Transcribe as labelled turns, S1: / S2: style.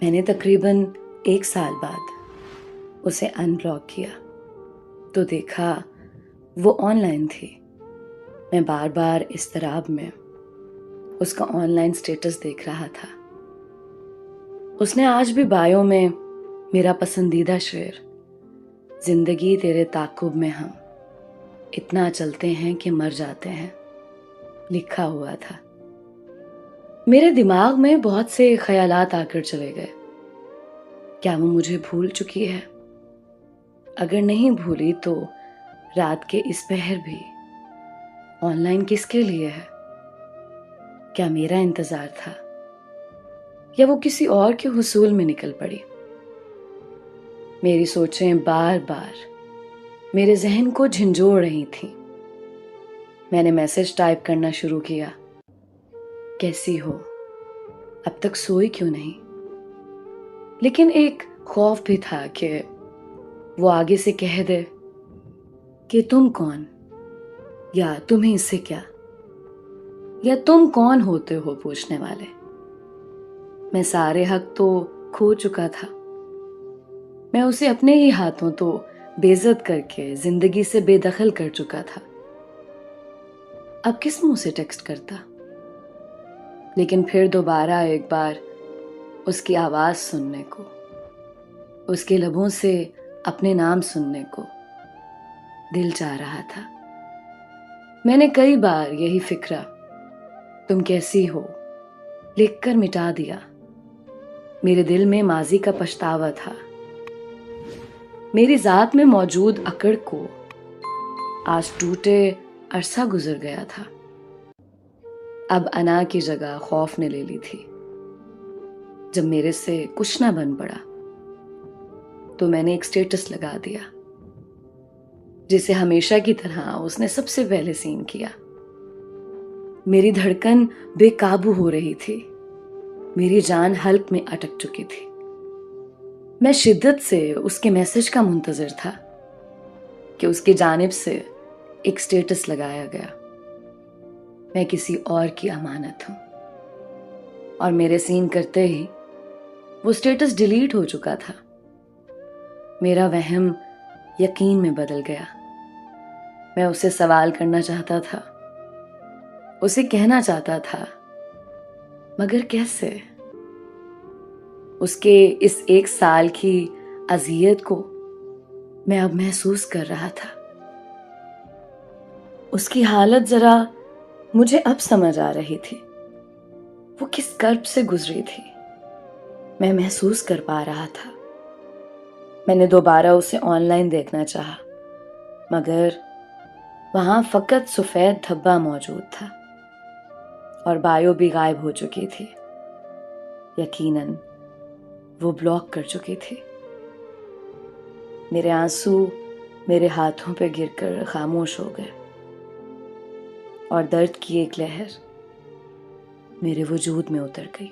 S1: मैंने तकरीबन 1 साल बाद उसे अनब्लॉक किया तो देखा वो ऑनलाइन थी। मैं बार बार इज़्तिराब में उसका ऑनलाइन स्टेटस देख रहा था। उसने आज भी बायो में मेरा पसंदीदा शेर, जिंदगी तेरे ताक़ुब में हम इतना चलते हैं कि मर जाते हैं, लिखा हुआ था। मेरे दिमाग में बहुत से ख्यालात आकर चले गए। क्या वो मुझे भूल चुकी है? अगर नहीं भूली तो रात के इस पहर भी ऑनलाइन किसके लिए है? क्या मेरा इंतजार था या वो किसी और के हुसूल में निकल पड़ी? मेरी सोचें बार बार मेरे जहन को झंझोड़ रही थीं। मैंने मैसेज टाइप करना शुरू किया, कैसी हो, अब तक सोई क्यों नहीं? लेकिन एक खौफ भी था कि वो आगे से कह दे कि तुम कौन, या तुम्हें इससे क्या, या तुम कौन होते हो पूछने वाले। मैं सारे हक तो खो चुका था। मैं उसे अपने ही हाथों तो बेइज्जत करके जिंदगी से बेदखल कर चुका था। अब किस मुंह से टेक्स्ट करता? लेकिन फिर दोबारा एक बार उसकी आवाज सुनने को, उसके लबों से अपने नाम सुनने को दिल चाह रहा था। मैंने कई बार यही फिक्रा, तुम कैसी हो, लिखकर मिटा दिया। मेरे दिल में माजी का पछतावा था। मेरी जात में मौजूद अकड़ को आज टूटे अरसा गुजर गया था। अब अना की जगह खौफ ने ले ली थी। जब मेरे से कुछ ना बन पड़ा तो मैंने एक स्टेटस लगा दिया, जिसे हमेशा की तरह उसने सबसे पहले सीन किया। मेरी धड़कन बेकाबू हो रही थी, मेरी जान हल्क में अटक चुकी थी। मैं शिद्दत से उसके मैसेज का मुंतजर था कि उसकी जानिब से एक स्टेटस लगाया गया, मैं किसी और की अमानत हूं। और मेरे सीन करते ही वो स्टेटस डिलीट हो चुका था। मेरा वहम यकीन में बदल गया। मैं उसे सवाल करना चाहता था, उसे कहना चाहता था, मगर कैसे? उसके इस 1 साल की अजियत को मैं अब महसूस कर रहा था। उसकी हालत जरा मुझे अब समझ आ रही थी। वो किस कर्ब से गुजरी थी, मैं महसूस कर पा रहा था। मैंने दोबारा उसे ऑनलाइन देखना चाहा, मगर वहां फकत सफेद धब्बा मौजूद था और बायो भी गायब हो चुकी थी। यकीनन वो ब्लॉक कर चुकी थी। मेरे आंसू मेरे हाथों पे गिरकर खामोश हो गए और दर्द की एक लहर मेरे वजूद में उतर गई।